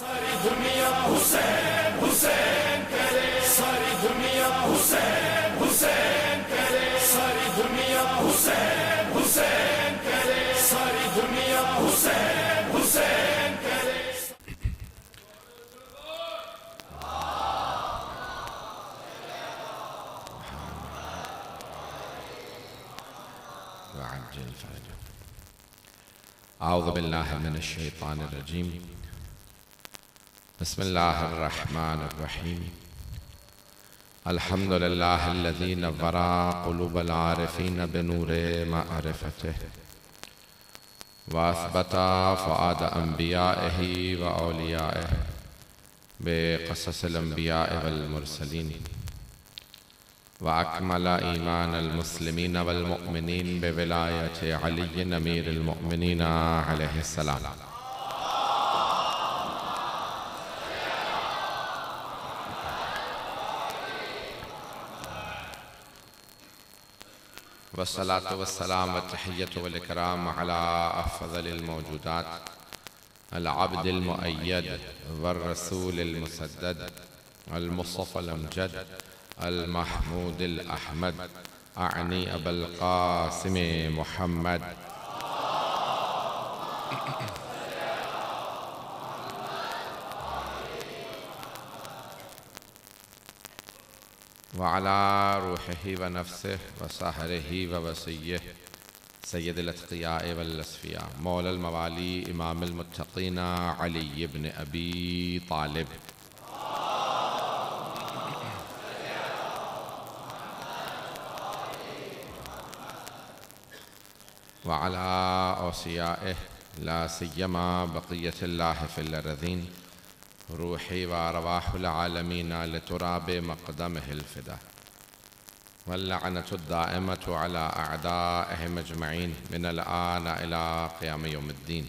ساری دنیا حسین حسین کرے، ساری دنیا حسین حسین کرے، ساری دنیا حسین حسین کرے، ساری دنیا حسین حسین کرے۔ وعجل فرجه۔ اعوذ باللہ من الشیطان الرجیم، بسم اللہ الرحمن الرحیم۔ الحمد للہ الذی نور قلوب العارفین بنور معرفتہ، واثبت فؤاد انبیائہ و اولیائہ بقصص الانبیاء والمرسلین، وأكمل إيمان المسلمين والمؤمنين بولاية علي أمير المؤمنين عليه السلام، والصلاة والسلام والتحية والإكرام على أفضل الموجودات، العبد المؤيد والرسول المسدد، المصطفى الأمجد، المحمود الأحمد، أعني أبا القاسم محمد وعلى روحه ونفسه وسهره ووصيه سيد الأتقياء والأصفياء مولى الموالي إمام المتقين علي بن أبي طالب، وعلى أوصيائه لا سيما بقية الله في الأرضين، روحي وأرواح العالمين لتراب مقدمه الفدا، واللعنة الدائمة على أعدائهم أجمعين من الآن إلى قيام يوم الدين.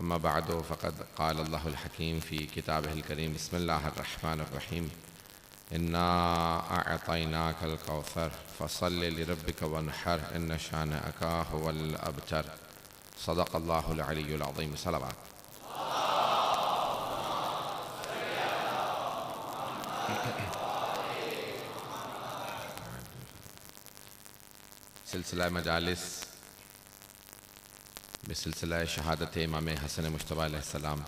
أما بعد، فقد قال الله الحكيم في كتابه الكريم، بسم الله الرحمن الرحيم، إنا أعطيناك الكوثر فصل لربك وانحر إن شانئك هو الأبتر، صدق الله العلي العظيم۔ صلوات۔ سلسلہ مجالس بسلسلہ شہادت امام حسن مجتبیٰ علیہ السلام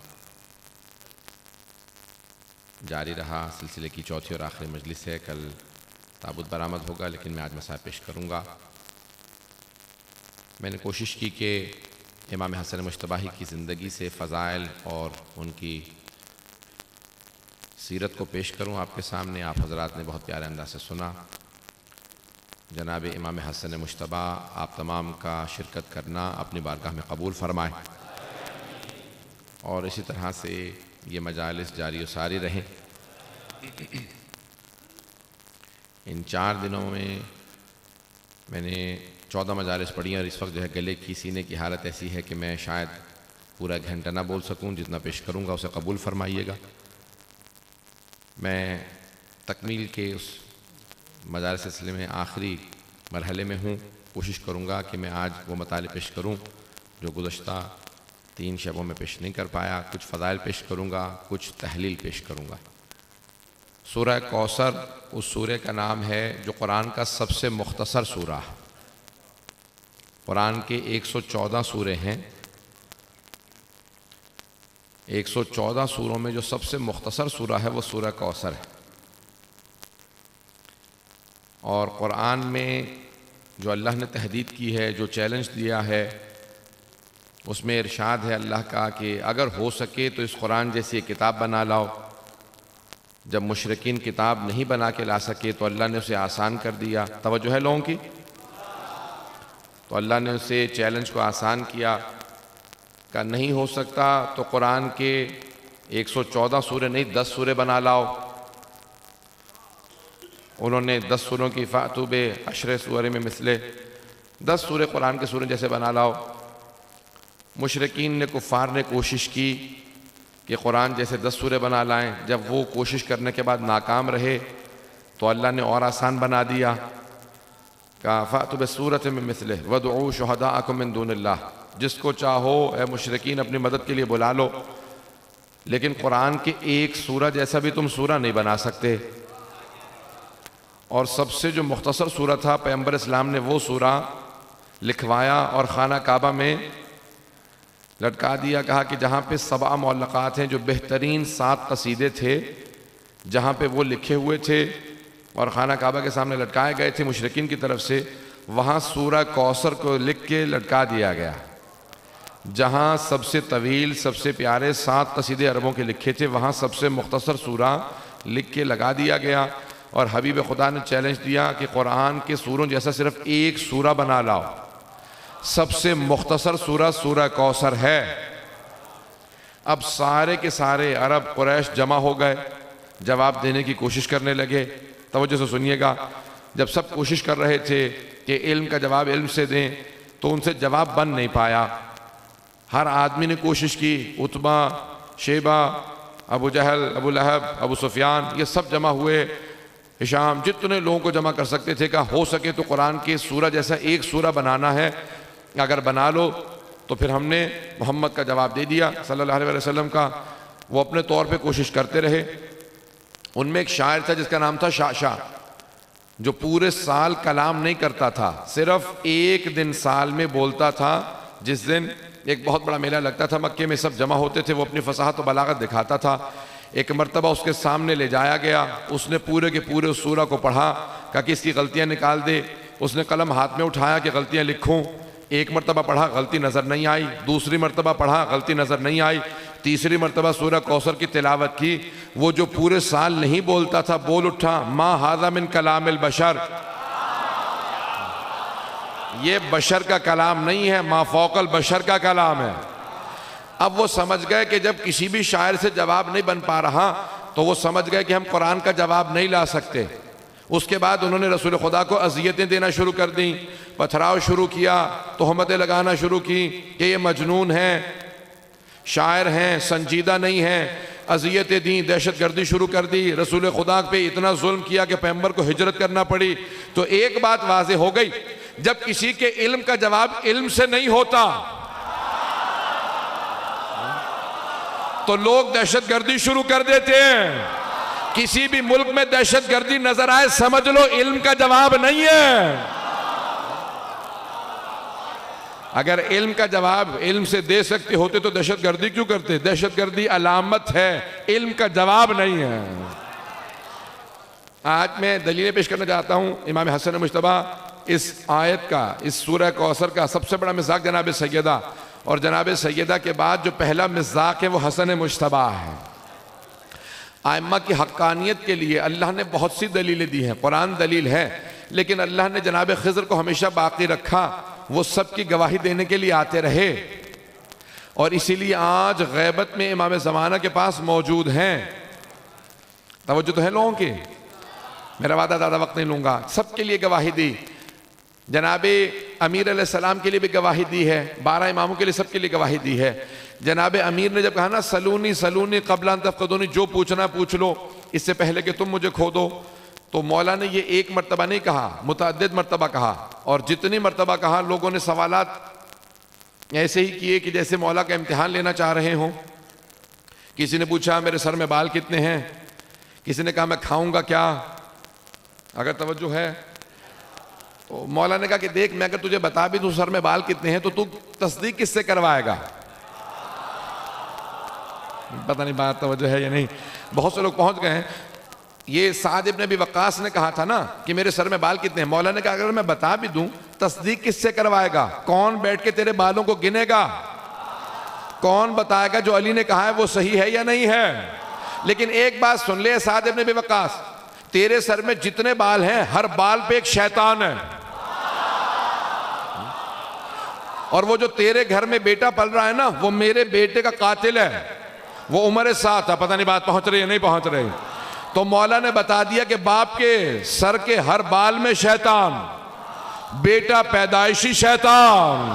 جاری رہا۔ سلسلے کی چوتھی اور آخری مجلس ہے۔ کل تابوت برآمد ہوگا، لیکن میں آج مسائل پیش کروں گا۔ میں نے کوشش کی کہ امام حسن مجتبیٰ کی زندگی سے فضائل اور ان کی سیرت کو پیش کروں آپ کے سامنے۔ آپ حضرات نے بہت پیارے انداز سے سنا۔ جناب امام حسن مجتبیٰ آپ تمام کا شرکت کرنا اپنی بارگاہ میں قبول فرمائے، اور اسی طرح سے یہ مجالس جاری و ساری رہیں۔ ان 4 دنوں میں نے 14 مجالس پڑھی ہیں، اور اس وقت جو ہے گلے کی سینے کی حالت ایسی ہے کہ میں شاید پورا 1 گھنٹہ نہ بول سکوں۔ جتنا پیش کروں گا اسے قبول فرمائیے گا۔ میں تکمیل کے اس مجالس سلسلے میں آخری مرحلے میں ہوں۔ کوشش کروں گا کہ میں آج وہ مطالب پیش کروں جو گزشتہ 3 شبوں میں پیش نہیں کر پایا۔ کچھ فضائل پیش کروں گا، کچھ تحلیل پیش کروں گا۔ سورہ کوثر اس سورہ کا نام ہے جو قرآن کا سب سے مختصر سورہ ہے۔ قرآن کے 114 سورے ہیں، 114 سوروں میں جو سب سے مختصر سورہ ہے وہ سورہ کوثر ہے۔ اور قرآن میں جو اللہ نے تحدید کی ہے، جو چیلنج دیا ہے، اس میں ارشاد ہے اللہ کا کہ اگر ہو سکے تو اس قرآن جیسی ایک کتاب بنا لاؤ۔ جب مشرکین کتاب نہیں بنا کے لا سکے تو اللہ نے اسے آسان کر دیا۔ توجہ ہے لوگوں کی؟ تو اللہ نے اسے چیلنج کو آسان کیا کہ نہیں ہو سکتا تو قرآن کے 114 سورے نہیں 10 سورے بنا لاؤ۔ انہوں نے 10 سوروں کی فاتو بعشر سور میں مثلے 10 سورے قرآن کے سورے جیسے بنا لاؤ۔ مشرکین نے، کفار نے کوشش کی کہ قرآن جیسے 10 سورے بنا لائیں۔ جب وہ کوشش کرنے کے بعد ناکام رہے تو اللہ نے اور آسان بنا دیا کہ فَأْتُوا بِسُورَةٍ مِّن مِّثْلِهِ وَادْعُوا شُهَدَاءَكُم مِّن دُونِ اللَّهِ، جس کو چاہو اے مشرکین اپنی مدد کے لیے بلا لو۔ لیکن قرآن کے ایک سورہ جیسا بھی تم سورہ نہیں بنا سکتے. اور سب سے جو مختصر سورہ تھا پیغمبر اسلام نے وہ سورہ لکھوایا اور خانہ کعبہ میں لٹکا دیا. کہا کہ جہاں پہ 7 معلقات ہیں جو بہترین 7 قصیدے تھے جہاں پہ وہ لکھے ہوئے تھے اور خانہ کعبہ کے سامنے لٹکائے گئے تھے مشرکین کی طرف سے, وہاں سورہ کوثر کو لکھ کے لٹکا دیا گیا. جہاں سب سے طویل سب سے پیارے 7 قصیدے عربوں کے لکھے تھے وہاں سب سے مختصر سورہ لکھ کے لگا دیا گیا. اور حبیب خدا نے چیلنج دیا کہ قرآن کے سوروں جیسا صرف ایک سورہ بنا لاؤ. سب سے مختصر سورہ سورہ کوثر ہے. اب سارے کے سارے عرب قریش جمع ہو گئے, جواب دینے کی کوشش کرنے لگے. توجہ سے سنیے گا, جب سب کوشش کر رہے تھے کہ علم کا جواب علم سے دیں تو ان سے جواب بن نہیں پایا. ہر آدمی نے کوشش کی, عتبہ, شیبہ, ابو جہل, ابو لہب, ابو سفیان, یہ سب جمع ہوئے. ہشام, جتنے لوگوں کو جمع کر سکتے تھے کہا ہو سکے تو قرآن کے سورہ جیسا ایک سورہ بنانا ہے, اگر بنا لو تو پھر ہم نے محمد کا جواب دے دیا صلی اللہ علیہ وسلم کا. وہ اپنے طور پہ کوشش کرتے رہے. ان میں ایک شاعر تھا جس کا نام تھا شعشع, جو پورے سال کلام نہیں کرتا تھا, صرف ایک دن سال میں بولتا تھا. جس دن ایک بہت بڑا میلہ لگتا تھا مکے میں, سب جمع ہوتے تھے, وہ اپنی فصاحت و بلاغت دکھاتا تھا. ایک مرتبہ اس کے سامنے لے جایا گیا, اس نے پورے کے پورے اس سورہ کو پڑھا, کہا کہ اس کی غلطیاں نکال دے. اس نے قلم ہاتھ میں اٹھایا کہ غلطیاں لکھوں. ایک مرتبہ پڑھا, غلطی نظر نہیں آئی. دوسری مرتبہ پڑھا, غلطی نظر نہیں آئی. تیسری مرتبہ سورہ کوثر کی تلاوت کی. وہ جو پورے سال نہیں بولتا تھا بول اٹھا, ما ھذا من کلام البشر, یہ بشر کا کلام نہیں ہے, ما فوق البشر کا کلام ہے. اب وہ سمجھ گئے کہ جب کسی بھی شاعر سے جواب نہیں بن پا رہا تو وہ سمجھ گئے کہ ہم قرآن کا جواب نہیں لا سکتے. اس کے بعد انہوں نے رسول خدا کو اذیتیں دینا شروع کر دیں, پتھراؤ شروع کیا, تہمتیں لگانا شروع کی کہ یہ مجنون ہیں, شاعر ہیں, سنجیدہ نہیں ہیں. اذیتیں دیں, دہشت گردی شروع کر دی. رسول خدا پہ اتنا ظلم کیا کہ پیغمبر کو ہجرت کرنا پڑی. تو ایک بات واضح ہو گئی, جب کسی کے علم کا جواب علم سے نہیں ہوتا تو لوگ دہشت گردی شروع کر دیتے ہیں. کسی بھی ملک میں دہشت گردی نظر آئے سمجھ لو علم کا جواب نہیں ہے. اگر علم کا جواب علم سے دے سکتے ہوتے تو دہشت گردی کیوں کرتے؟ دہشت گردی علامت ہے, علم کا جواب نہیں ہے. آج میں دلیلیں پیش کرنا چاہتا ہوں. امام حسن مجتبیٰ اس آیت کا, اس سورہ کوثر کا سب سے بڑا مصداق جناب سیدہ, اور جناب سیدہ کے بعد جو پہلا مصداق ہے وہ حسن مجتبیٰ ہے. ائمہ کی حقانیت کے لیے اللہ نے بہت سی دلیلیں دی ہیں, قرآن دلیل ہے, لیکن اللہ نے جناب خضر کو ہمیشہ باقی رکھا, وہ سب کی گواہی دینے کے لیے آتے رہے. اور اسی لیے آج غیبت میں امام زمانہ کے پاس موجود ہیں. توجہ تو ہے لوگوں کی, میرا وعدہ زیادہ وقت نہیں لوں گا. سب کے لیے گواہی دی, جناب امیر علیہ السلام کے لیے بھی گواہی دی ہے, 12 اماموں کے لیے سب کے لیے گواہی دی ہے. جناب امیر نے جب کہا نا سلونی سلونی قبل ان تفقدونی, جو پوچھنا پوچھ لو اس سے پہلے کہ تم مجھے کھودو, تو مولا نے یہ ایک مرتبہ نہیں کہا, متعدد مرتبہ کہا. اور جتنی مرتبہ کہا لوگوں نے سوالات ایسے ہی کیے کہ جیسے مولا کا امتحان لینا چاہ رہے ہوں. کسی نے پوچھا میرے سر میں بال کتنے ہیں, کسی نے کہا میں کھاؤں گا کیا, اگر توجہ ہے تو مولا نے کہا کہ دیکھ میں اگر تجھے بتا بھی دوں سر میں بال کتنے ہیں تو تو تصدیق کس سے کروائے گا. پتہ نہیں بات توجہ ہے یا نہیں, بہت سے لوگ پہنچ گئے ہیں. یہ سعد ابن ابی وقاص نے کہا تھا نا کہ میرے سر میں بال کتنے ہیں, مولا نے کہا اگر میں بتا بھی دوں تصدیق کس سے کروائے گا, کون بیٹھ کے تیرے بالوں کو گنے گا, کون بتائے گا جو علی نے کہا ہے وہ صحیح ہے یا نہیں ہے. لیکن ایک بات سن لے سعد ابن ابی وقاص, تیرے سر میں جتنے بال ہیں ہر بال پہ ایک شیطان ہے, اور وہ جو تیرے گھر میں بیٹا پل رہا ہے نا وہ میرے بیٹے کا قاتل ہے, وہ عمر ساتھ ہے. پتہ نہیں بات پہنچ رہی ہے نہیں پہنچ رہی. تو مولا نے بتا دیا کہ باپ کے سر کے ہر بال میں شیطان, بیٹا پیدائشی شیطان.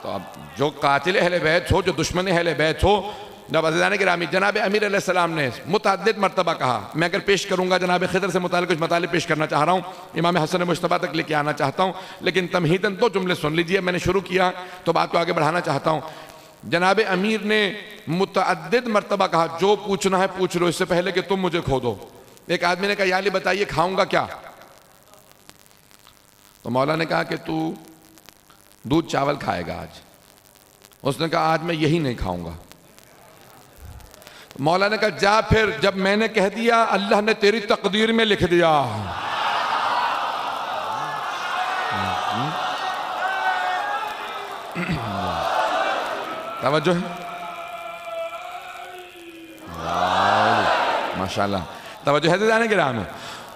تو اب جو قاتل اہل بیت ہو, جو دشمن اہل بیت ہو, جب عزیزان گرامی جناب امیر علیہ السلام نے متعدد مرتبہ کہا. میں اگر پیش کروں گا جناب خضر سے متعلق کچھ مطالب پیش کرنا چاہ رہا ہوں, امام حسن مجتبیٰ تک لے کے آنا چاہتا ہوں, لیکن تمہیداً دو جملے سن لیجئے. میں نے شروع کیا تو بات کو آگے بڑھانا چاہتا ہوں. جناب امیر نے متعدد مرتبہ کہا جو پوچھنا ہے پوچھ لو اس سے پہلے کہ تم مجھے کھو دو. ایک آدمی نے کہا یا علی بتائیے کھاؤں گا کیا؟ تو مولا نے کہا کہ تو دودھ چاول کھائے گا آج. اس نے کہا آج میں یہی نہیں کھاؤں گا. مولا نے کہا جا پھر، جب میں نے کہہ دیا اللہ نے تیری تقدیر میں لکھ دیا. توجہ ہے ماشاءاللہ، توجہ ہے جانے کے رام.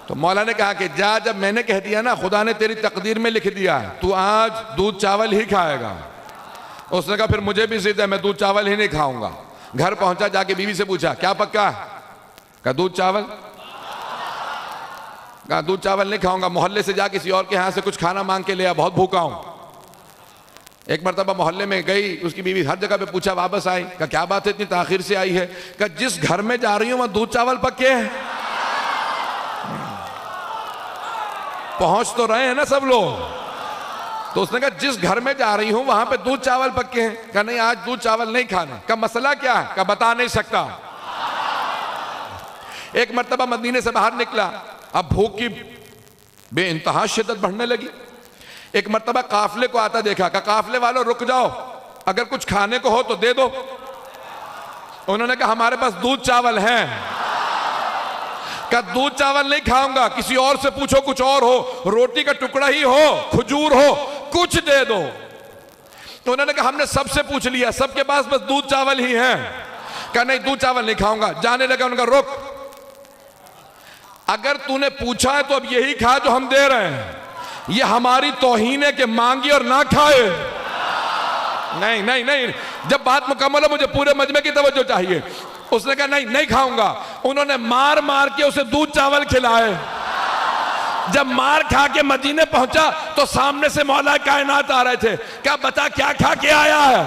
تو مولا نے کہا کہ جا، جب میں نے کہہ دیا نا خدا نے تیری تقدیر میں لکھ دیا ہے تو آج دودھ چاول ہی کھائے گا. اس نے کہا پھر مجھے بھی ضد ہے، میں دودھ چاول ہی نہیں کھاؤں گا. گھر پہنچا، جا کے بیوی سے پوچھا کیا پکا ہے؟ کہا دودھ چاول. کہا دودھ چاول نہیں کھاؤں گا. محلے سے جا کسی اور کے ہاں سے کچھ کھانا مانگ کے لیا، بہت بھوکا ہوں. ایک مرتبہ محلے میں گئی، اس کی بیوی ہر جگہ پہ پوچھا، واپس آئی. کہا کیا بات ہے اتنی تاخیر سے آئی ہے؟ کہا جس گھر میں جا رہی ہوں وہاں دودھ چاول پکے ہیں. پہنچ تو رہے ہیں نا سب لوگ. تو اس نے کہا جس گھر میں جا رہی ہوں وہاں پہ دودھ چاول پکے ہیں. کہا نہیں آج دودھ چاول نہیں کھانا. کہا مسئلہ کیا ہے؟ کہا بتا نہیں سکتا. ایک مرتبہ مدینے سے باہر نکلا، اب بھوک کی بے انتہا شدت بڑھنے لگی. ایک مرتبہ قافلے کو آتا دیکھا. کہا قافلے والوں رک جاؤ، اگر کچھ کھانے کو ہو تو دے دو. انہوں نے کہا ہمارے پاس دودھ چاول ہیں. کہا دودھ چاول نہیں کھاؤں گا، کسی اور سے پوچھو کچھ اور ہو، روٹی کا ٹکڑا ہی ہو، کھجور ہو، کچھ دے دو. تو انہوں نے کہا ہم نے سب سے پوچھ لیا، سب کے پاس بس دودھ چاول ہی ہیں. کہا نہیں دودھ چاول نہیں کھاؤں گا. جانے لگا. انہوں نے کہا رک، اگر تو نے پوچھا ہے تو اب یہی کھا جو ہم دے رہے ہیں. یہ ہماری توہین ہے کہ مانگی اور نہ کھائے. نہیں نہیں نہیں، جب بات مکمل ہو مجھے پورے مجمع کی توجہ چاہیے. اس نے کہا نہیں کھاؤں گا. انہوں نے مار مار کے اسے دودھ چاول کھلائے. جب مار کھا کے مدینے پہنچا تو سامنے سے مولا کائنات آ رہے تھے. کہا بتا کیا کھا کے آیا ہے؟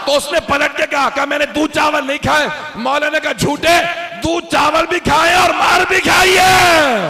تو اس نے پلٹ کے کہا میں نے دودھ چاول نہیں کھائے. مولا نے کہا جھوٹے، دودھ چاول بھی کھائے اور مار بھی کھائی ہے.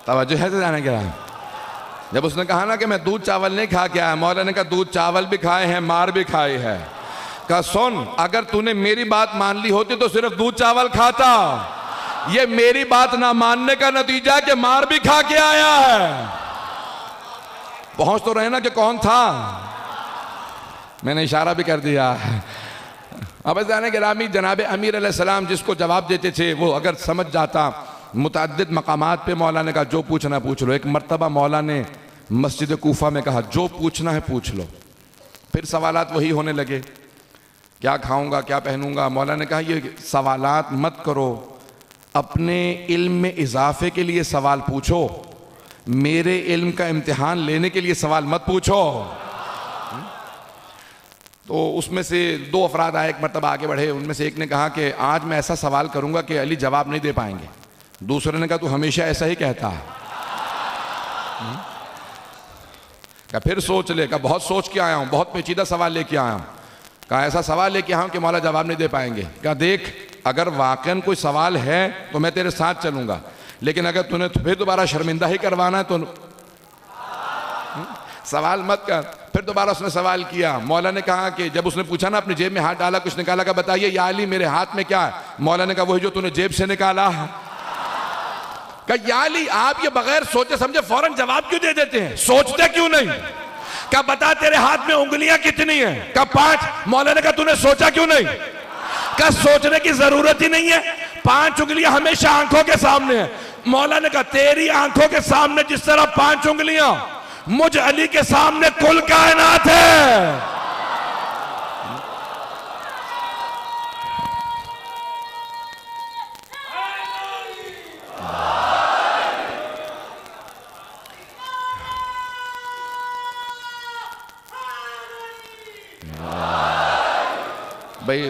توجہ ہے جانے کیا؟ جب اس نے کہا نا کہ میں دودھ چاول نہیں کھا کے آیا، مولا نے کہا دودھ چاول بھی کھائے ہیں، مار بھی کھائی ہے. کہا سن، اگر تو نے میری بات مان لی ہوتی تو صرف دودھ چاول کھاتا. یہ میری بات نہ ماننے کا نتیجہ کہ مار بھی کھا کے آیا ہے. پہنچ تو رہے نا کہ کون تھا؟ میں نے اشارہ بھی کر دیا. اب جانے گرامی، جناب امیر علیہ السلام جس کو جواب دیتے تھے وہ اگر سمجھ جاتا، متعدد مقامات پہ مولا نے کہا جو پوچھنا ہے پوچھ لو. ایک مرتبہ مولا نے مسجد کوفہ میں کہا جو پوچھنا ہے پوچھ لو. پھر سوالات وہی ہونے لگے، کیا کھاؤں گا، کیا پہنوں گا. مولا نے کہا یہ سوالات مت کرو، اپنے علم میں اضافے کے لیے سوال پوچھو، میرے علم کا امتحان لینے کے لیے سوال مت پوچھو. تو اس میں سے دو افراد آئے، ایک مرتبہ آگے بڑھے. ان میں سے ایک نے کہا کہ آج میں ایسا سوال کروں گا کہ علی جواب نہیں دے پائیں گے. دوسرے نے کہا تو ہمیشہ ایسا ہی کہتا ہے. کہا پھر سوچ لے. کہا بہت سوچ کے آیا ہوں، بہت پیچیدہ سوال لے کے آیا ہوں. کہا ایسا سوال لے کے آیا ہوں کہ مولا جواب نہیں دے پائیں گے. کہا دیکھ، اگر واقعاً کوئی سوال ہے تو میں تیرے ساتھ چلوں گا، لیکن اگر تو نے پھر دوبارہ شرمندہ ہی کروانا ہے تو سوال مت کر. پھر دوبارہ اس نے سوال کیا. مولا نے کہا کہ جب اس نے پوچھا نا اپنی جیب میں ہاتھ ڈالا، کچھ نکالا. کہا بتائیے یا علی میرے ہاتھ میں کیا ہے؟ مولا نے کہا وہی جو تو نے جیب سے نکالا. کہ یا علی آپ یہ بغیر سوچے سمجھے فوراً جواب کیوں دے دیتے ہیں؟ سوچتے کیوں نہیں؟ کہ بتا تیرے ہاتھ میں انگلیاں کتنی ہیں؟ کہ 5۔ مولا نے کہا تو نے سوچا کیوں نہیں؟ کہ سوچنے کی ضرورت ہی نہیں ہے، 5 انگلیاں ہمیشہ آنکھوں کے سامنے ہیں۔ مولا نے کہا تیری آنکھوں کے سامنے جس طرح 5 انگلیاں مجھ علی کے سامنے کل کائنات ہے۔ بھئی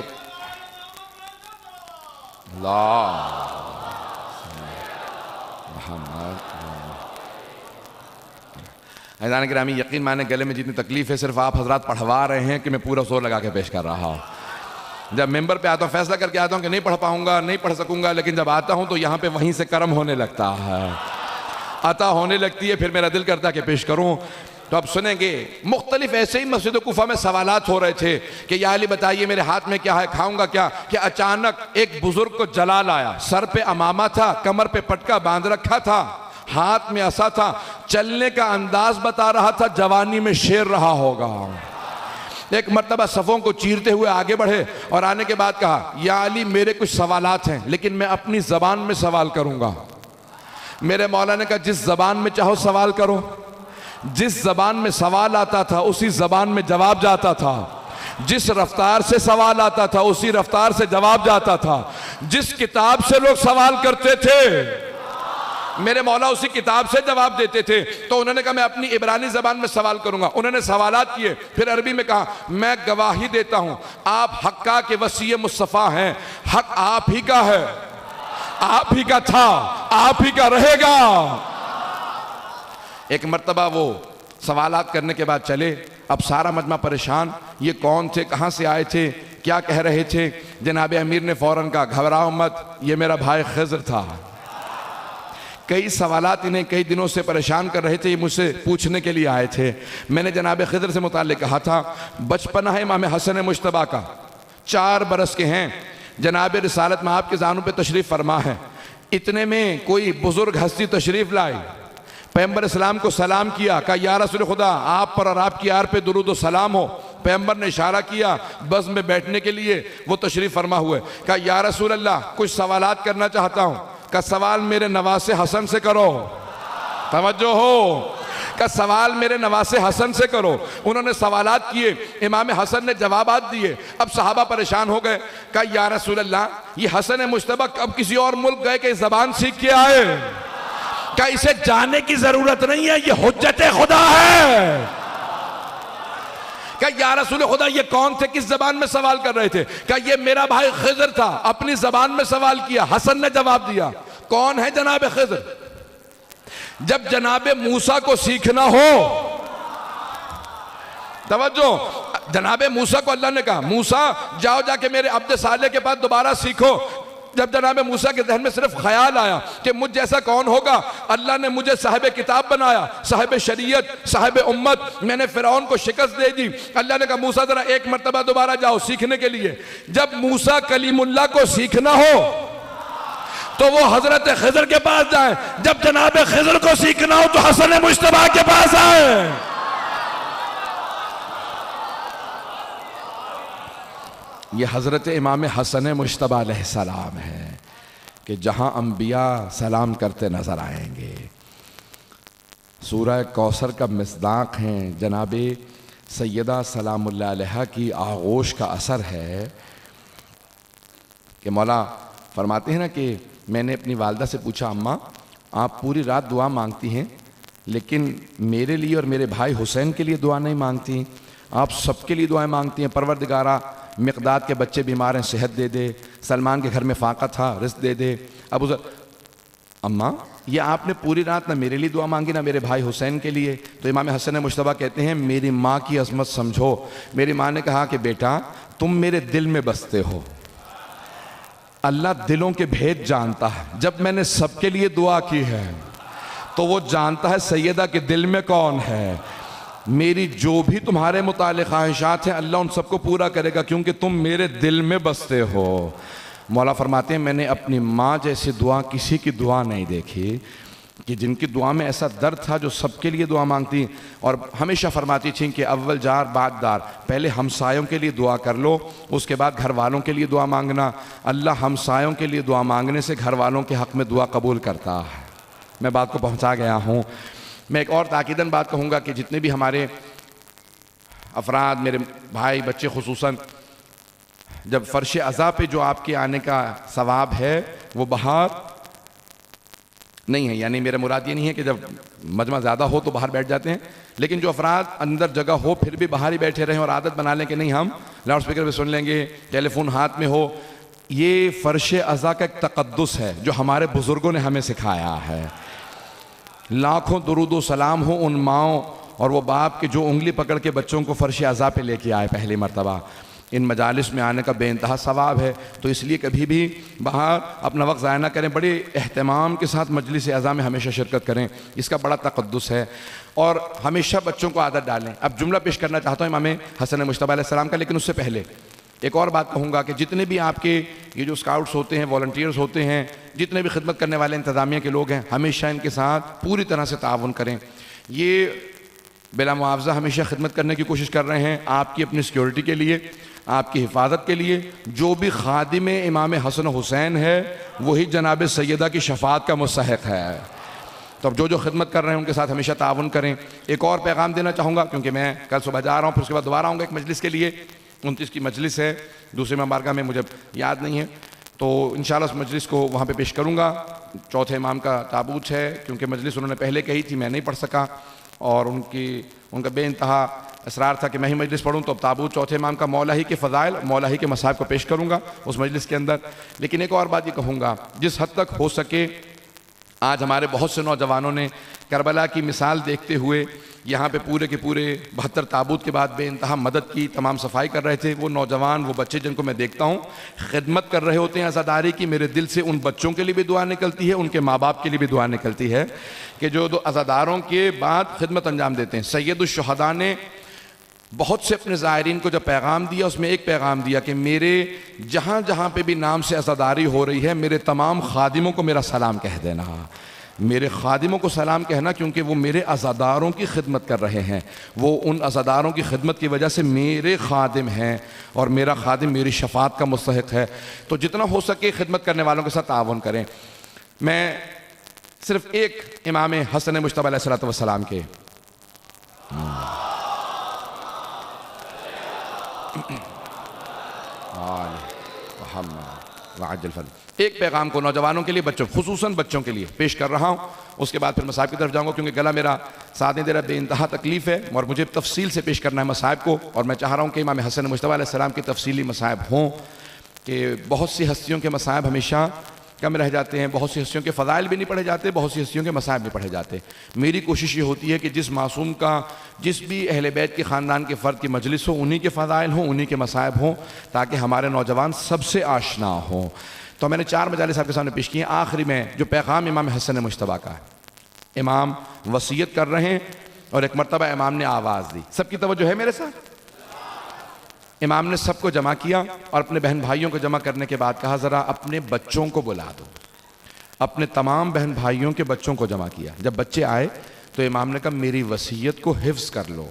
اللہ محمد عزیزان گرامی، یقین مانے گلے میں جتنی تکلیف ہے صرف آپ حضرات پڑھوا رہے ہیں کہ میں پورا زور لگا کے پیش کر رہا ہوں۔ جب ممبر پہ آتا ہوں فیصلہ کر کے آتا ہوں کہ نہیں پڑھ پاؤں گا، نہیں پڑھ سکوں گا، لیکن جب آتا ہوں تو یہاں پہ وہیں سے کرم ہونے لگتا ہے، عطا ہونے لگتی ہے، پھر میرا دل کرتا ہے کہ پیش کروں۔ تو اب سنیں گے مختلف ایسے ہی مسجد کوفہ میں سوالات ہو رہے تھے کہ یا علی بتائیے میرے ہاتھ میں کیا ہے، کھاؤں گا کیا؟ کہ اچانک ایک بزرگ کو جلال آیا، سر پہ امامہ تھا، کمر پہ پٹکا باندھ رکھا تھا، ہاتھ میں عصا تھا، چلنے کا انداز بتا رہا تھا جوانی میں شیر رہا ہوگا۔ ایک مرتبہ صفوں کو چیرتے ہوئے آگے بڑھے اور آنے کے بعد کہا یا علی میرے کچھ سوالات ہیں لیکن میں اپنی زبان میں سوال کروں گا۔ میرے مولا نے کہا جس زبان میں چاہو سوال کرو۔ جس زبان میں سوال آتا تھا اسی زبان میں جواب جاتا تھا، جس رفتار سے سوال آتا تھا اسی رفتار سے جواب جاتا تھا، جس کتاب سے لوگ سوال کرتے تھے میرے مولا اسی کتاب سے جواب دیتے تھے۔ تو انہوں نے کہا میں اپنی عبرانی زبان میں سوال کروں گا۔ انہوں نے سوالات کیے، پھر عربی میں کہا میں گواہی دیتا ہوں آپ حقہ کے وصی مصطفیٰ ہیں، حق آپ ہی کا ہے، آپ ہی کا تھا، آپ ہی کا رہے گا۔ ایک مرتبہ وہ سوالات کرنے کے بعد چلے، اب سارا مجمع پریشان، یہ کون تھے، کہاں سے آئے تھے، کیا کہہ رہے تھے؟ جناب امیر نے فوراً کہا گھبراؤ مت، یہ میرا بھائی خضر تھا۔ کئی سوالات انہیں کئی دنوں سے پریشان کر رہے تھے، یہ مجھ سے پوچھنے کے لیے آئے تھے۔ میں نے جناب خضر سے متعلق کہا تھا بچپن ہے امام حسن مجتبیٰ کا، 4 برس کے ہیں، جناب رسالت میں آپ کے زانوں پہ تشریف فرما ہے۔ اتنے میں کوئی بزرگ ہستی تشریف لائی، پیغمبر اسلام کو سلام کیا، کہا یا رسول خدا آپ پر اور آپ کی آل پہ درود و سلام ہو۔ پیغمبر نے اشارہ کیا بس میں بیٹھنے کے لیے، وہ تشریف فرما ہوئے، کہا یا رسول اللہ کچھ سوالات کرنا چاہتا ہوں۔ کہا سوال میرے نواسے حسن سے کرو، توجہ ہو، کہا سوال میرے نواسے حسن سے کرو۔ انہوں نے سوالات کیے، امام حسن نے جوابات دیے۔ اب صحابہ پریشان ہو گئے، کہا یا رسول اللہ یہ حسن مجتبیٰ اب کسی اور ملک گئے کہ زبان سیکھ کے آئے، کہ اسے جانے کی ضرورت نہیں ہے، یہ حجت خدا ہے۔ کہ یا رسول خدا یہ کون تھے، کس زبان میں سوال کر رہے تھے؟ کہ یہ میرا بھائی خضر تھا، اپنی زبان میں سوال کیا، حسن نے جواب دیا۔ کون ہے جناب خضر؟ جب جناب موسیٰ کو سیکھنا ہو، توجہ، جناب موسیٰ کو اللہ نے کہا موسیٰ جاؤ جا کے میرے عبد صالح کے پاس دوبارہ سیکھو۔ جب جناب موسیٰ کے ذہن میں صرف خیال آیا کہ مجھ جیسا کون ہوگا، اللہ نے مجھے صاحب کتاب بنایا، صاحب شریعت، صاحب امت، میں نے فرعون کو شکست دے دی۔ اللہ نے کہا موسیٰ ذرا ایک مرتبہ دوبارہ جاؤ سیکھنے کے لیے۔ جب موسیٰ کلیم اللہ کو سیکھنا ہو تو وہ حضرت خضر کے پاس جائیں، جب جناب خضر کو سیکھنا ہو تو حسن مجتبیٰ کے پاس آئیں۔ یہ حضرت امام حسن مجتبیٰ علیہ السلام ہے کہ جہاں انبیاء سلام کرتے نظر آئیں گے۔ سورہ کوثر کا مصداق ہیں، جناب سیدہ سلام اللہ علیہ کی آغوش کا اثر ہے کہ مولا فرماتے ہیں نا کہ میں نے اپنی والدہ سے پوچھا اماں آپ پوری رات دعا مانگتی ہیں لیکن میرے لیے اور میرے بھائی حسین کے لیے دعا نہیں مانگتی، آپ سب کے لیے دعائیں مانگتی ہیں۔ پروردگارہ مقداد کے بچے بیمار ہیں صحت دے دے، سلمان کے گھر میں فاقہ تھا رزق دے دے۔ ابو ذر اماں یہ آپ نے پوری رات نہ میرے لیے دعا مانگی نہ میرے بھائی حسین کے لیے۔ تو امام حسن مجتبیٰ کہتے ہیں میری ماں کی عظمت سمجھو۔ میری ماں نے کہا کہ بیٹا تم میرے دل میں بستے ہو، اللہ دلوں کے بھید جانتا ہے۔ جب میں نے سب کے لیے دعا کی ہے تو وہ جانتا ہے سیدہ کے دل میں کون ہے۔ میری جو بھی تمہارے متعلق خواہشات ہیں اللہ ان سب کو پورا کرے گا کیونکہ تم میرے دل میں بستے ہو۔ مولا فرماتے ہیں میں نے اپنی ماں جیسی دعا کسی کی دعا نہیں دیکھی کہ جن کی دعا میں ایسا درد تھا جو سب کے لیے دعا مانگتی، اور ہمیشہ فرماتی تھیں کہ اول جار بعد دار، پہلے ہمسایوں کے لیے دعا کر لو، اس کے بعد گھر والوں کے لیے دعا مانگنا، اللہ ہمسایوں کے لیے دعا مانگنے سے گھر والوں کے حق میں دعا قبول کرتا ہے۔ میں بات کو پہنچا گیا ہوں۔ میں ایک اور تاکیداً بات کہوں گا کہ جتنے بھی ہمارے افراد، میرے بھائی بچے خصوصاً، جب فرش عزا پہ جو آپ کے آنے کا ثواب ہے وہ باہر نہیں ہے، یعنی میرا مراد یہ نہیں ہے کہ جب مجمع زیادہ ہو تو باہر بیٹھ جاتے ہیں، لیکن جو افراد اندر جگہ ہو پھر بھی باہر ہی بیٹھے رہیں اور عادت بنا لیں کہ نہیں ہم لاؤڈ سپیکر پہ سن لیں گے، ٹیلی فون ہاتھ میں ہو، یہ فرش عزا کا ایک تقدس ہے جو ہمارے بزرگوں نے ہمیں سکھایا ہے۔ لاکھوں درود و سلام ہو ان ماؤں اور وہ باپ کے جو انگلی پکڑ کے بچوں کو فرش عزا پہ لے کے آئے پہلی مرتبہ۔ ان مجالس میں آنے کا بے انتہا ثواب ہے، تو اس لیے کبھی بھی باہر اپنا وقت ضائع نہ کریں، بڑے اہتمام کے ساتھ مجلس عزا میں ہمیشہ شرکت کریں، اس کا بڑا تقدس ہے، اور ہمیشہ بچوں کو عادت ڈالیں۔ اب جملہ پیش کرنا چاہتا ہوں امام حسن مجتبیٰ علیہ السلام کا، لیکن اس سے پہلے ایک اور بات کہوں گا کہ جتنے بھی آپ کے یہ جو اسکاؤٹس ہوتے ہیں، والنٹیئرز ہوتے ہیں، جتنے بھی خدمت کرنے والے انتظامیہ کے لوگ ہیں، ہمیشہ ان کے ساتھ پوری طرح سے تعاون کریں۔ یہ بلا معاوضہ ہمیشہ خدمت کرنے کی کوشش کر رہے ہیں آپ کی اپنی سیکیورٹی کے لیے، آپ کی حفاظت کے لیے۔ جو بھی خادم امام حسن حسین ہے وہی جناب سیدہ کی شفاعت کا مستحق ہے، تو اب جو خدمت کر رہے ہیں ان کے ساتھ ہمیشہ تعاون کریں۔ ایک اور پیغام دینا چاہوں گا کیونکہ میں کل صبح جا رہا ہوں، پھر اس کے بعد دوبارہ آؤں گا ایک مجلس کے لیے، 29 کی مجلس ہے، دوسرے مبارکہ میں، مجھے یاد نہیں ہے، تو انشاءاللہ اس مجلس کو وہاں پہ پیش کروں گا۔ چوتھے امام کا تابوت ہے، کیونکہ مجلس انہوں نے پہلے کہی تھی، میں نہیں پڑھ سکا، اور ان کا بے انتہا اصرار تھا کہ میں ہی مجلس پڑھوں، تو اب تابوت چوتھے امام کا مولا ہی کے فضائل، مولا ہی کے مصائب کو پیش کروں گا اس مجلس کے اندر۔ لیکن ایک اور بات یہ کہوں گا، جس حد تک ہو سکے آج ہمارے بہت سے نوجوانوں نے کربلا کی مثال دیکھتے ہوئے یہاں پہ پورے کے پورے 72 تابوت کے بعد بے انتہا مدد کی، تمام صفائی کر رہے تھے۔ وہ نوجوان، وہ بچے جن کو میں دیکھتا ہوں خدمت کر رہے ہوتے ہیں عزاداری کی، میرے دل سے ان بچوں کے لیے بھی دعا نکلتی ہے، ان کے ماں باپ کے لیے بھی دعا نکلتی ہے کہ جو عزاداروں کے بعد خدمت انجام دیتے ہیں۔ سید الشہداء نے بہت سے اپنے زائرین کو جب پیغام دیا، اس میں ایک پیغام دیا کہ میرے جہاں جہاں پہ بھی نام سے عزاداری ہو رہی ہے، میرے تمام خادموں کو میرا سلام کہہ دینا، میرے خادموں کو سلام کہنا، کیونکہ وہ میرے عزاداروں کی خدمت کر رہے ہیں، وہ ان عزاداروں کی خدمت کی وجہ سے میرے خادم ہیں، اور میرا خادم میری شفاعت کا مستحق ہے۔ تو جتنا ہو سکے خدمت کرنے والوں کے ساتھ تعاون کریں۔ میں صرف ایک امام حسن مجتبیٰ علیہ السلام کے ایک پیغام کو نوجوانوں کے لیے، بچوں، خصوصاً بچوں کے لیے پیش کر رہا ہوں، اس کے بعد پھر مصائب کی طرف جاؤں گا، کیونکہ گلا میرا ساتھ نہیں دے رہا، بے انتہا تکلیف ہے، اور مجھے تفصیل سے پیش کرنا ہے مصائب کو، اور میں چاہ رہا ہوں کہ امام حسن مجتبیٰ علیہ السلام کی تفصیلی مصائب ہوں، کہ بہت سی ہستیوں کے مصائب ہمیشہ کم رہ جاتے ہیں، بہت سی ہستیوں کے فضائل بھی نہیں پڑھے جاتے، بہت سی ہستیوں کے مصائب نہیں پڑھے جاتے۔ میری کوشش یہ ہوتی ہے کہ جس معصوم کا، جس بھی اہل بیت کے خاندان کے فرد کی مجلس ہو، انہی کے فضائل ہوں، انہی کے مصائب ہوں، تاکہ ہمارے نوجوان سب سے آشنا ہوں۔ تو میں نے 4 مجالس آپ کے سامنے پیش کیے ہیں۔ آخری میں جو پیغام امام حسن مجتبیٰ کا ہے، امام وصیت کر رہے ہیں، اور ایک مرتبہ امام نے آواز دی، سب کی توجہ ہے میرے ساتھ؟ امام نے سب کو جمع کیا اور اپنے بہن بھائیوں کو جمع کرنے کے بعد کہا ذرا اپنے بچوں کو بلا دو، اپنے تمام بہن بھائیوں کے بچوں کو جمع کیا۔ جب بچے آئے تو امام نے کہا میری وصیت کو حفظ کر لو،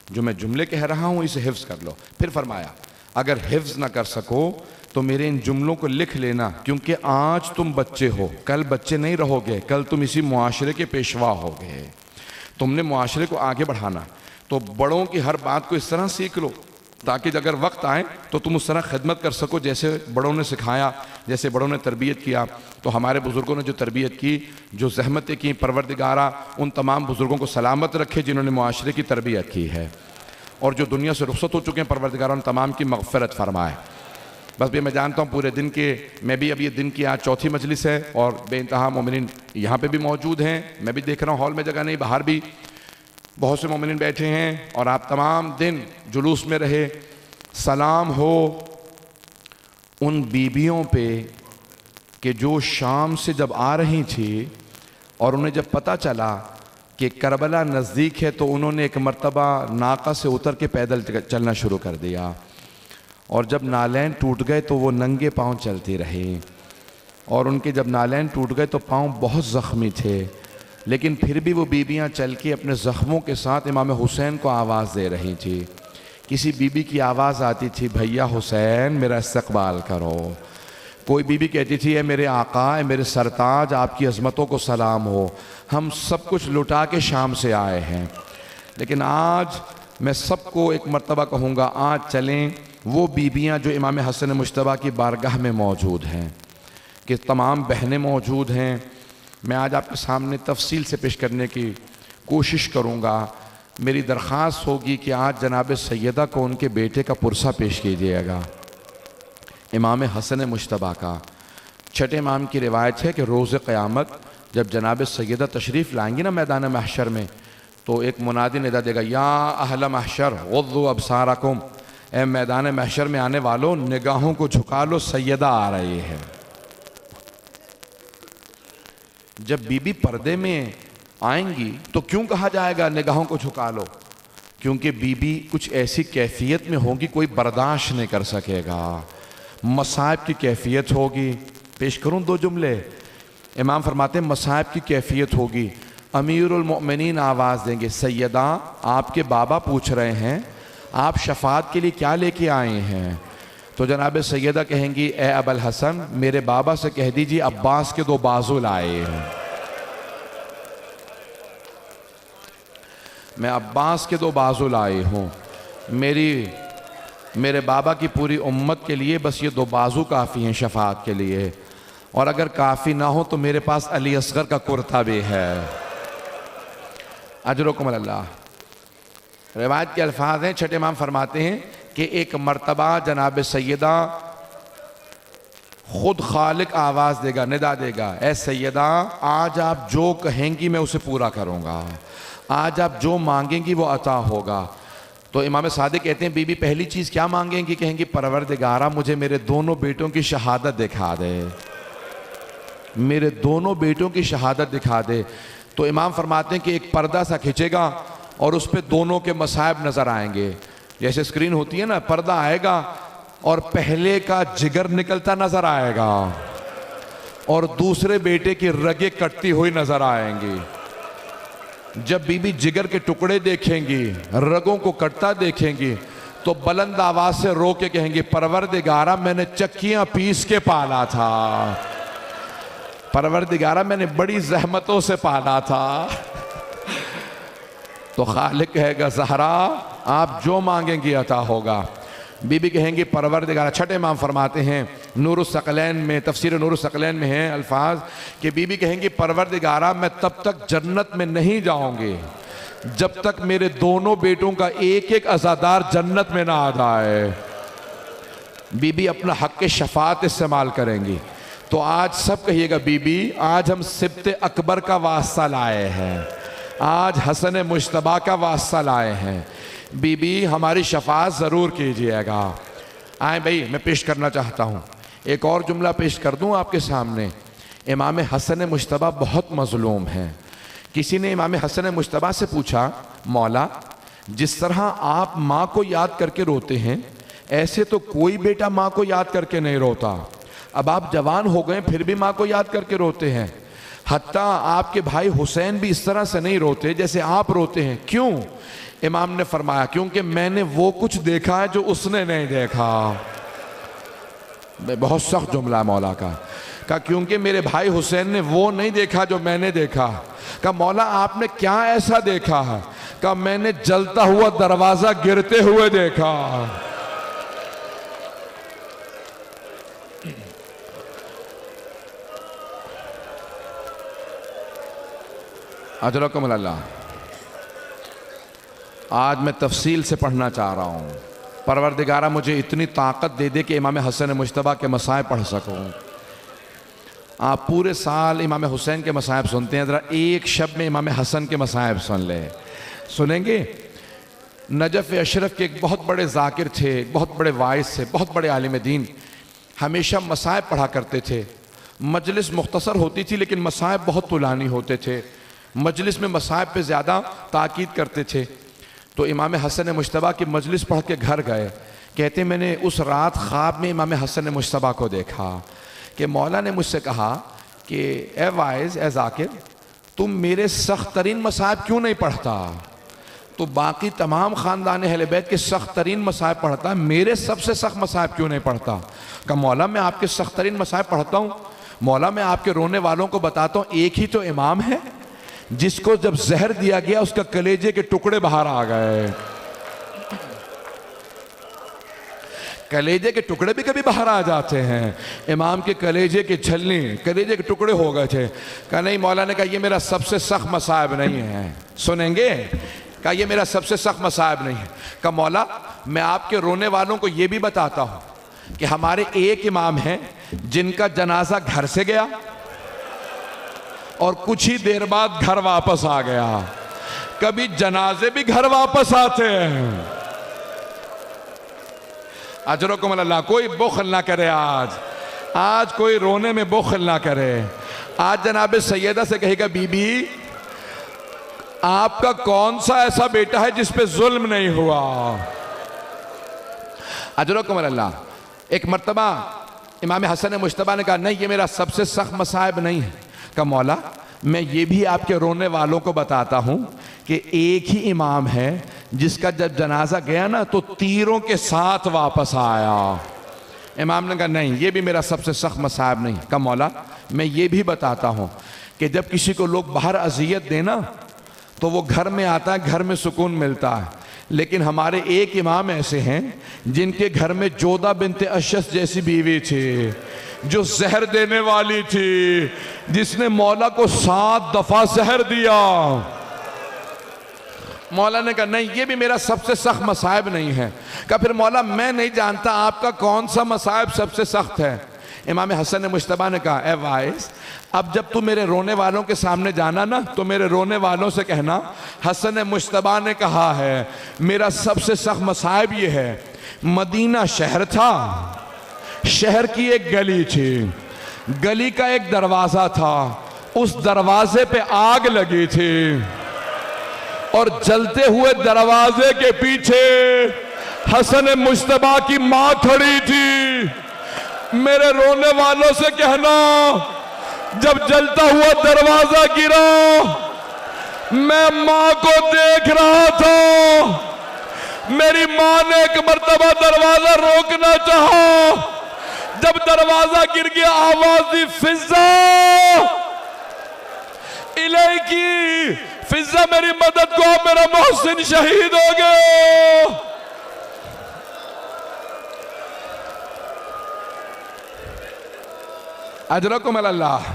جو میں جملے کہہ رہا ہوں اسے حفظ کر لو۔ پھر فرمایا اگر حفظ نہ کر سکو تو میرے ان جملوں کو لکھ لینا، کیونکہ آج تم بچے ہو، کل بچے نہیں رہو گے، کل تم اسی معاشرے کے پیشوا ہو گے، تم نے معاشرے کو آگے بڑھانا، تو بڑوں کی ہر بات کو اس طرح سیکھ لو تاکہ اگر وقت آئے تو تم اس طرح خدمت کر سکو جیسے بڑوں نے سکھایا، جیسے بڑوں نے تربیت کیا۔ تو ہمارے بزرگوں نے جو تربیت کی، جو زحمتیں کی، پروردگارہ ان تمام بزرگوں کو سلامت رکھے جنہوں نے معاشرے کی تربیت کی ہے، اور جو دنیا سے رخصت ہو چکے ہیں پروردگارہ ان تمام کی مغفرت فرمائے۔ بس بھی میں جانتا ہوں پورے دن کے، میں بھی اب یہ دن کی آج چوتھی مجلس ہے، اور بے انتہا مومنین یہاں پہ بھی موجود ہیں، میں بھی دیکھ رہا ہوں ہال میں جگہ نہیں، باہر بھی بہت سے مومنین بیٹھے ہیں، اور آپ تمام دن جلوس میں رہے۔ سلام ہو ان بیویوں پہ کہ جو شام سے جب آ رہی تھی اور انہیں جب پتہ چلا کہ کربلا نزدیک ہے تو انہوں نے ایک مرتبہ ناقہ سے اتر کے پیدل چلنا شروع کر دیا، اور جب نالین ٹوٹ گئے تو وہ ننگے پاؤں چلتی رہی، اور ان کے جب نالین ٹوٹ گئے تو پاؤں بہت زخمی تھے، لیکن پھر بھی وہ بیویاں چل کے اپنے زخموں کے ساتھ امام حسین کو آواز دے رہی تھی۔ کسی بی بی کی آواز آتی تھی بھیا حسین میرا استقبال کرو، کوئی بی بی کہتی تھی اے میرے آقا اے میرے سرتاج آپ کی عظمتوں کو سلام ہو، ہم سب کچھ لٹا کے شام سے آئے ہیں۔ لیکن آج میں سب کو ایک مرتبہ کہوں گا، آج چلیں وہ بیویاں جو امام حسن مجتبیٰ کی بارگاہ میں موجود ہیں، کہ تمام بہنیں موجود ہیں۔ میں آج آپ کے سامنے تفصیل سے پیش کرنے کی کوشش کروں گا۔ میری درخواست ہوگی کہ آج جناب سیدہ کو ان کے بیٹے کا پرسہ پیش کیجیے گا، امام حسن مجتبیٰ کا۔ چھٹے امام کی روایت ہے کہ روز قیامت جب جناب سیدہ تشریف لائیں گی نا میدان محشر میں، تو ایک منادی ندا دے گا یا اہل محشر غضوا ابصارکم، اے میدان محشر میں آنے والوں نگاہوں کو جھکا لو، سیدہ آ رہی ہے۔ جب بی بی پردے میں آئیں گی تو کیوں کہا جائے گا نگاہوں کو جھکا لو؟ کیونکہ بی بی کچھ ایسی کیفیت میں ہوگی کوئی برداشت نہیں کر سکے گا، مصائب کی کیفیت ہوگی۔ پیش کروں دو جملے، امام فرماتے ہیں مصائب کی کیفیت ہوگی، امیر المؤمنین آواز دیں گے سیدہ آپ کے بابا پوچھ رہے ہیں آپ شفاعت کے لیے کیا لے کے آئے ہیں؟ تو جناب سیدہ کہیں گی اے ابا الحسن میرے بابا سے کہہ دیجیے عباس کے 2 بازو لائے ہیں، میں عباس کے 2 بازو لائے ہوں، میرے بابا کی پوری امت کے لیے بس یہ 2 بازو کافی ہیں شفاعت کے لیے، اور اگر کافی نہ ہو تو میرے پاس علی اصغر کا کرتا بھی ہے۔ اجرکم اللہ۔ روایت کے الفاظ ہیں، چھٹے امام فرماتے ہیں کہ ایک مرتبہ جناب سیدہ خود خالق آواز دے گا، ندا دے گا اے سیدہ آج آپ جو کہیں گی میں اسے پورا کروں گا، آج آپ جو مانگیں گی وہ عطا ہوگا۔ تو امام صادق کہتے ہیں بی بی پہلی چیز کیا مانگیں گی؟ کہیں گی پروردگارہ مجھے میرے دونوں بیٹوں کی شہادت دکھا دے، میرے دونوں بیٹوں کی شہادت دکھا دے۔ تو امام فرماتے ہیں کہ ایک پردہ سا کھچے گا اور اس پہ دونوں کے مصائب نظر آئیں گے، جیسے اسکرین ہوتی ہے نا، پردہ آئے گا اور پہلے کا جگر نکلتا نظر آئے گا اور دوسرے بیٹے کی رگیں کٹتی ہوئی نظر آئیں گی۔ جب بی بی جگر کے ٹکڑے دیکھیں گی، رگوں کو کٹتا دیکھیں گی تو بلند آواز سے رو کے کہیں گی پروردگارہ میں نے چکیاں پیس کے پالا تھا، پروردگارہ میں نے بڑی زحمتوں سے پالا تھا۔ تو خالق کہے گا زہرا آپ جو مانگیں گی عطا ہوگا۔ بی بی کہیں گی پروردگارہ، چھٹے امام فرماتے ہیں نور الثقلین میں، تفسیر نور الثقلین میں ہیں الفاظ کہ بی بی کہیں گی پروردگارہ میں تب تک جنت میں نہیں جاؤں گی جب تک میرے دونوں بیٹوں کا ایک ایک عزادار جنت میں نہ آ جائے۔ بی بی اپنا حق شفاعت استعمال کریں گی۔ تو آج سب کہیے گا بی بی آج ہم سبت اکبر کا واسطہ لائے ہیں، آج حسن مجتبیٰ کا واسطہ لائے ہیں، بی بی ہماری شفاعت ضرور کیجئے گا۔ آئیں بھئی میں پیش کرنا چاہتا ہوں، ایک اور جملہ پیش کر دوں آپ کے سامنے۔ امام حسن مجتبیٰ بہت مظلوم ہیں۔ کسی نے امام حسن مجتبیٰ سے پوچھا مولا جس طرح آپ ماں کو یاد کر کے روتے ہیں ایسے تو کوئی بیٹا ماں کو یاد کر کے نہیں روتا، اب آپ جوان ہو گئے پھر بھی ماں کو یاد کر کے روتے ہیں، حتیٰ آپ کے بھائی حسین بھی اس طرح سے نہیں روتے جیسے آپ روتے ہیں، کیوں؟ امام نے فرمایا کیونکہ میں نے وہ کچھ دیکھا ہے جو اس نے نہیں دیکھا۔ بہت سخت جملہ ہے مولا کا، کہا کیونکہ میرے بھائی حسین نے وہ نہیں دیکھا جو میں نے دیکھا۔ کہا مولا آپ نے کیا ایسا دیکھا ہے؟ کہا میں نے جلتا ہوا دروازہ گرتے ہوئے دیکھا۔ اجرکم اللہ۔ آج میں تفصیل سے پڑھنا چاہ رہا ہوں، پروردگارہ مجھے اتنی طاقت دے دے کہ امام حسن مجتبیٰ کے مصائب پڑھ سکوں۔ آپ پورے سال امام حسین کے مصائب سنتے ہیں، ذرا ایک شب میں امام حسن کے مصائب سن لیں۔ سنیں گے؟ نجف اشرف کے ایک بہت بڑے ذاکر تھے، ایک بہت بڑے واعظ تھے، بہت بڑے عالم دین، ہمیشہ مصائب پڑھا کرتے تھے۔ مجلس مختصر ہوتی تھی لیکن مصائب بہت طولانی ہوتے تھے، مجلس میں مصائب پہ زیادہ تاکید کرتے تھے۔ تو امام حسن مجتبیٰ کی مجلس پڑھ کے گھر گئے، کہتے میں نے اس رات خواب میں امام حسن مجتبیٰ کو دیکھا کہ مولا نے مجھ سے کہا کہ اے واعظ، اے ذاکر، تم میرے سخت ترین مصائب کیوں نہیں پڑھتا؟ تو باقی تمام خاندان اہل بیت کے سخت ترین مصائب پڑھتا ہے، میرے سب سے سخت مصائب کیوں نہیں پڑھتا؟ کہا مولا میں آپ کے سخت ترین مصائب پڑھتا ہوں، مولا میں آپ کے رونے والوں کو بتاتا ہوں، ایک ہی تو امام ہے جس کو جب زہر دیا گیا اس کا کلیجے کے ٹکڑے باہر آ گئے۔ کلیجے کے ٹکڑے بھی کبھی باہر آ جاتے ہیں، امام کے کلیجے کے چھلنی، کلیجے کے ٹکڑے ہو گئے تھے۔ کہا نہیں، مولا نے کہا یہ میرا سب سے سخت مصائب نہیں ہے، سنیں گے؟ کہا یہ میرا سب سے سخت مصائب نہیں ہے۔ کہا مولا میں آپ کے رونے والوں کو یہ بھی بتاتا ہوں کہ ہمارے ایک امام ہیں جن کا جنازہ گھر سے گیا اور کچھ ہی دیر بعد گھر واپس آ گیا۔ کبھی جنازے بھی گھر واپس آتے ہیں۔ اجرکم اللہ، کوئی بخل نہ کرے، آج کوئی رونے میں بخل نہ کرے۔ آج جناب سیدہ سے کہے گا بی بی آپ کا کون سا ایسا بیٹا ہے جس پہ ظلم نہیں ہوا؟ اجرکم اللہ۔ ایک مرتبہ امام حسن مجتبیٰ نے کہا نہیں یہ میرا سب سے سخت مصائب نہیں ہے۔ کہا مولا میں یہ بھی آپ کے رونے والوں کو بتاتا ہوں کہ ایک ہی امام ہے جس کا جب جنازہ گیا نا تو تیروں کے ساتھ واپس آیا۔ امام نے کہا نہیں یہ بھی میرا سب سے سخت مصائب نہیں۔ کہا مولا میں یہ بھی بتاتا ہوں کہ جب کسی کو لوگ باہر اذیت دینا تو وہ گھر میں آتا ہے، گھر میں سکون ملتا ہے، لیکن ہمارے ایک امام ایسے ہیں جن کے گھر میں جودہ بنت اشس جیسی بیوی تھی جو زہر دینے والی تھی، جس نے مولا کو 7 دفعہ زہر دیا۔ مولا نے کہا نہیں یہ بھی میرا سب سے سخت مصائب نہیں ہے۔ کہا پھر مولا میں نہیں جانتا آپ کا کون سا مصائب سب سے سخت ہے۔ امام حسن مجتبیٰ نے کہا اے واعظ اب جب تو میرے رونے والوں کے سامنے جانا نا تو میرے رونے والوں سے کہنا حسن مجتبیٰ نے کہا ہے میرا سب سے سخت مصائب یہ ہے، مدینہ شہر تھا، شہر کی ایک گلی تھی، گلی کا ایک دروازہ تھا، اس دروازے پہ آگ لگی تھی اور جلتے ہوئے دروازے کے پیچھے حسن مجتبیٰ کی ماں کھڑی تھی۔ میرے رونے والوں سے کہنا جب جلتا ہوا دروازہ گرا میں ماں کو دیکھ رہا تھا، میری ماں نے ایک مرتبہ دروازہ روکنا چاہا، جب دروازہ گر گیا آواز دی فضا الیکی، فضا میری مدد کو، میرا محسن شہید ہو گیا۔ اجرکم اللہ۔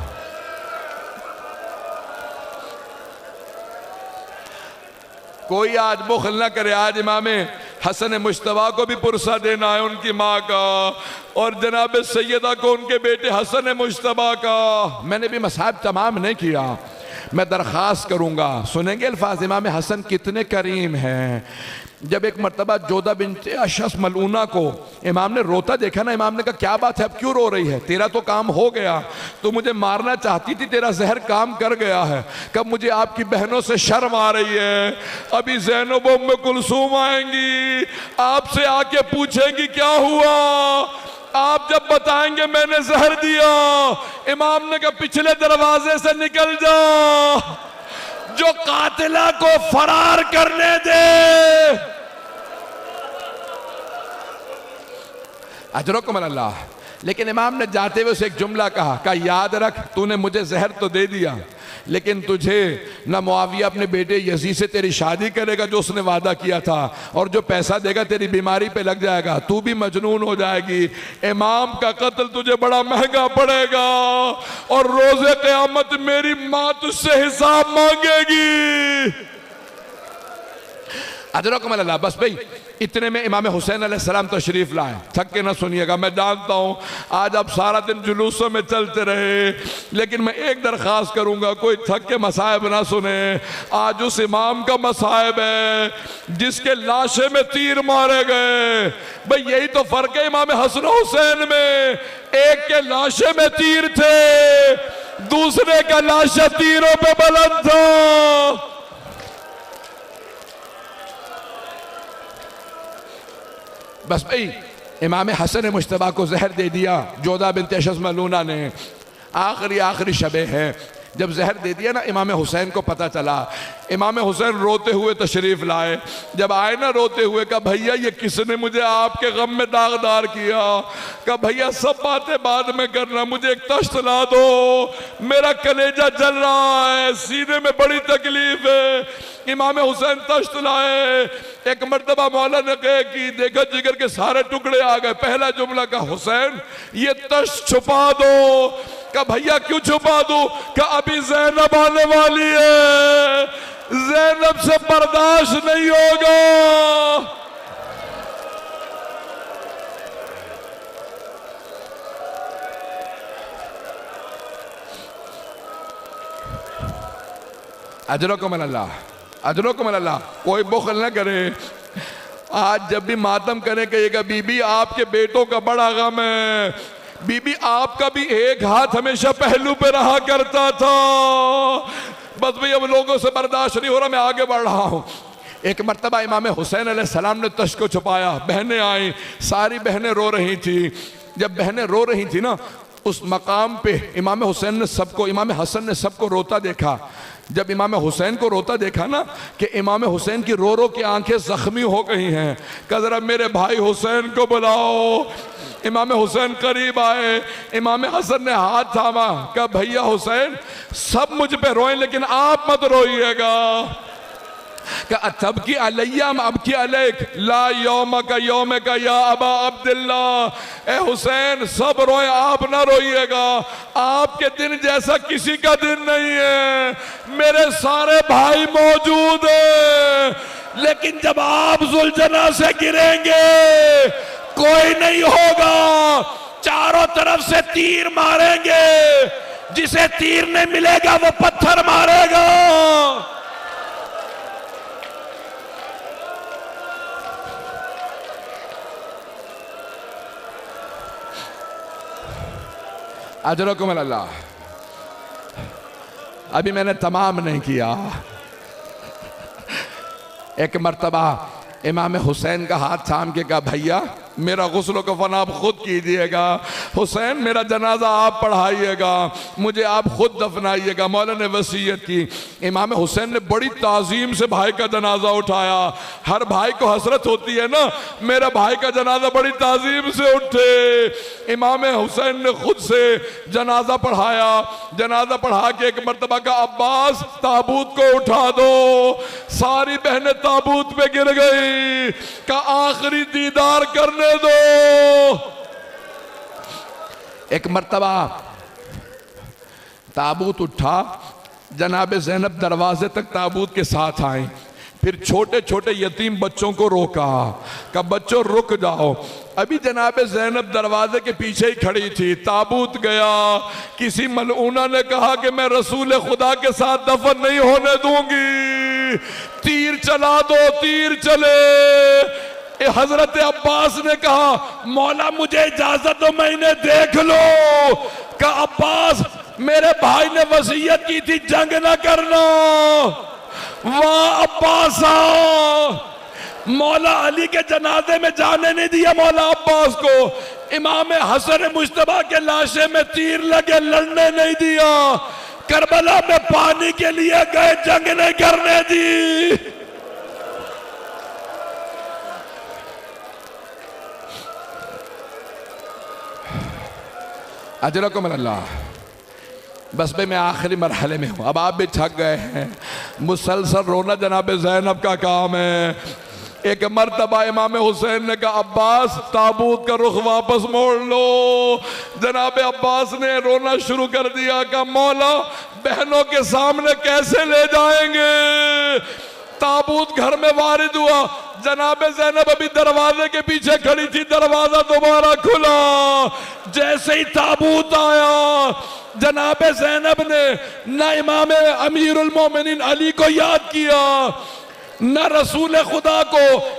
کوئی آج بخل نہ کرے، آج امام حسن مجتبیٰ کو بھی پرسہ دینا ہے ان کی ماں کا، اور جناب سیدہ کو ان کے بیٹے حسن مجتبیٰ کا۔ میں نے بھی مصائب تمام نہیں کیا، میں درخواست کروں گا، سنیں گے الفاظ امام حسن کتنے کریم ہیں۔ جب ایک مرتبہ جودہ بنت اشس ملعونہ کو امام نے روتا دیکھا نا، امام نے کہا کیا بات ہے اب کیوں رو رہی ہے؟ تیرا تو کام ہو گیا، تو مجھے مارنا چاہتی تھی، تیرا زہر کام کر گیا ہے، کب مجھے آپ کی بہنوں سے شرم آ رہی ہے، ابھی زینب و ام کلثوم آئیں گی، آپ سے آ کے پوچھیں گی کیا ہوا، آپ جب بتائیں گے میں نے زہر دیا۔ امام نے کہا پچھلے دروازے سے نکل جا، جو قاتلہ کو فرار کرنے دے۔ اجرکم اللہ۔ لیکن امام نے جاتے ہوئے اسے ایک جملہ کہا یاد رکھ تو نے مجھے زہر تو دے دیا، لیکن تجھے نہ معاویہ اپنے بیٹے یزید سے تیری شادی کرے گا جو اس نے وعدہ کیا تھا، اور جو پیسہ دے گا تیری بیماری پہ لگ جائے گا، تو بھی مجنون ہو جائے گی، امام کا قتل تجھے بڑا مہنگا پڑے گا، اور روز قیامت میری ماں تجھ سے حساب مانگے گی۔ اجرکم اللہ۔ بس بھئی اتنے میں امام حسین علیہ السلام تشریف لائے، تھک کے نہ سنیے گا، میں جانتا ہوں آج آپ سارا دن جلوسوں میں چلتے رہے، لیکن میں ایک درخواست کروں گا کوئی تھک کے مصائب نہ سنے۔ آج اس امام کا مصائب ہے جس کے لاشے میں تیر مارے گئے۔ بھئی یہی تو فرق ہے امام حسن حسین میں، ایک کے لاشے میں تیر تھے، دوسرے کا لاشہ تیروں پہ بلند تھا۔ بس بھئی امام حسن مجتبیٰ کو زہر دے دیا جودہ بنت اشعث ملونہ نے، آخری شبیں ہیں، جب زہر دے دیا نا امام حسین کو پتہ چلا، امام حسین روتے ہوئے تشریف لائے، جب آئے نا روتے ہوئے کہا بھیا یہ کس نے مجھے آپ کے غم میں داغدار کیا؟ کہا بھیا سب باتیں بعد میں کرنا، مجھے ایک تشت لا دو، میرا کلیجہ جل رہا ہے، سینے میں بڑی تکلیف ہے۔ امام حسین تشت لائے، ایک مرتبہ مولا نے کہے کہ دیکھا جگر کے سارے ٹکڑے آ گئے، پہلا جملہ کہا حسین یہ تشت چھپا دو۔ کہا بھیا کیوں چھپا دوں؟ کہا ابھی زینب آنے والی ہے، زینب سے برداشت نہیں ہوگا۔ اجرکم اللہ، اجرکم اللہ، کوئی بخل نہ کرے۔ آج جب بھی ماتم کریں کہیے گا بی بی آپ کے بیٹوں کا بڑا غم ہے، بی بی آپ کا بھی ایک ہاتھ ہمیشہ پہلو پہ رہا کرتا تھا، بس بھئی اب لوگوں سے برداشت نہیں ہو رہا، میں آگے بڑھ رہا ہوں۔ ایک مرتبہ امام حسین علیہ السلام نے تشت کو چھپایا، بہنیں آئیں، ساری بہنیں رو رہی تھی۔ جب بہنیں رو رہی تھی نا اس مقام پہ امام حسن نے سب کو روتا دیکھا۔ جب امام حسین کو روتا دیکھا نا کہ امام حسین کی رو کے آنکھیں زخمی ہو گئی ہیں، کہ ذرا میرے بھائی حسین کو بلاؤ۔ امام حسین قریب آئے، امام حسن نے ہاتھ تھاما، کہا بھیا حسین سب مجھ پہ روئیں لیکن آپ مت روئیے گا۔ کہ اتبکی علیہ ام ابکی علیک لا یومک یومک یا ابا عبداللہ، اے حسین سب روئیں آپ نہ روئیے گا، آپ کے دن جیسا کسی کا دن نہیں ہے، میرے سارے بھائی موجود ہیں، لیکن جب آپ ذوالجناح سے گریں گے کوئی نہیں ہوگا، چاروں طرف سے تیر ماریں گے، جسے تیر نہیں ملے گا وہ پتھر مارے گا۔ اجرکم اللہ۔ ابھی میں نے تمام نہیں کیا۔ ایک مرتبہ امام حسین کا ہاتھ تھام کے کہا بھیا میرا غسل و کفن آپ خود کیجئے گا، حسین میرا جنازہ آپ پڑھائیے گا، مجھے آپ خود دفنائیے گا۔ مولا نے وصیت کی۔ امام حسین نے بڑی تعظیم سے بھائی کا جنازہ اٹھایا۔ ہر بھائی کو حسرت ہوتی ہے نا میرا بھائی کا جنازہ بڑی تعظیم سے اٹھے۔ امام حسین نے خود سے جنازہ پڑھایا۔ جنازہ پڑھا کے ایک مرتبہ کا عباس تابوت کو اٹھا دو۔ ساری بہنیں تابوت پہ گر گئی کہ آخری دیدار کرنے دو۔ ایک مرتبہ تابوت اٹھا، جناب زینب دروازے تک تابوت کے ساتھ آئیں، پھر چھوٹے چھوٹے یتیم بچوں کو روکا کہ بچوں رک جاؤ۔ ابھی جناب زینب دروازے کے پیچھے ہی کھڑی تھی، تابوت گیا، کسی ملعونہ نے کہا کہ میں رسول خدا کے ساتھ دفن نہیں ہونے دوں گی، تیر چلا دو، تیر چلے۔ حضرت عباس نے کہا مولا مجھے اجازت دو میں انہیں دیکھ لو، کہ عباس میرے بھائی نے وصیت کی تھی جنگ نہ کرنا، واہ عباسا، مولا علی کے جنازے میں جانے نہیں دیا مولا عباس کو، امام حسن مجتبیٰ کے لاشے میں تیر لگے لڑنے نہیں دیا، کربلا میں پانی کے لیے گئے جنگ نہیں کرنے دی۔ اجرکم اللہ۔ بس میں آخری مرحلے میں ہوں، اب آپ بھی تھک گئے ہیں، مسلسل رونا جناب زینب کا کام ہے۔ ایک مرتبہ امام حسین نے کہا عباس تابوت کا رخ واپس موڑ لو۔ جناب عباس نے رونا شروع کر دیا کہ مولا بہنوں کے سامنے کیسے لے جائیں گے۔ تابوت گھر میں وارد ہوا، جناب زینب ابھی دروازے کے پیچھے کھڑی تھی، دروازہ دوبارہ کھلا، جیسے ہی تابوت آیا جناب زینب نے نہ امام امیر المومنین علی کو یاد کیا نہ رسول خدا کو،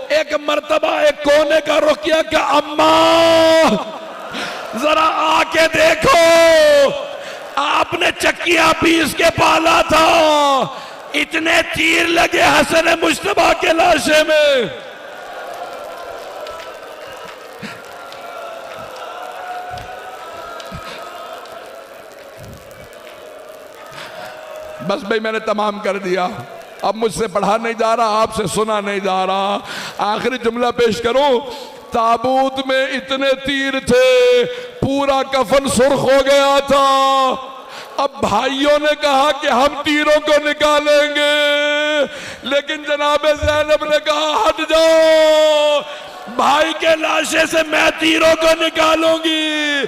ایک مرتبہ ایک کونے کا رخ کیا کہ اماں ذرا آ کے دیکھو، آپ نے چکیاں پیس کے پالا تھا، اتنے تیر لگے حسن مجتبیٰ کے لاشے میں۔ بس بھئی میں نے تمام کر دیا، اب مجھ سے پڑھا نہیں جا رہا، آپ سے سنا نہیں جا رہا۔ آخری جملہ پیش کروں، تابوت میں اتنے تیر تھے پورا کفن سرخ ہو گیا تھا۔ اب بھائیوں نے کہا کہ ہم تیروں کو نکالیں گے، لیکن جناب زینب نے کہا ہٹ جاؤ، بھائی کے لاشے سے میں تیروں کو نکالوں گی۔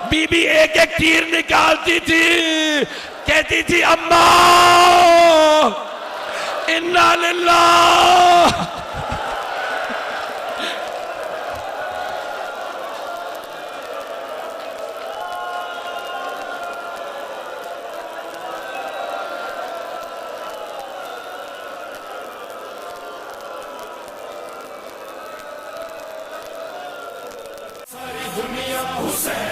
بی بی ایک ایک تیر نکالتی تھی، کہتی تھی اماں انا للہ۔ ساری دنیا حسین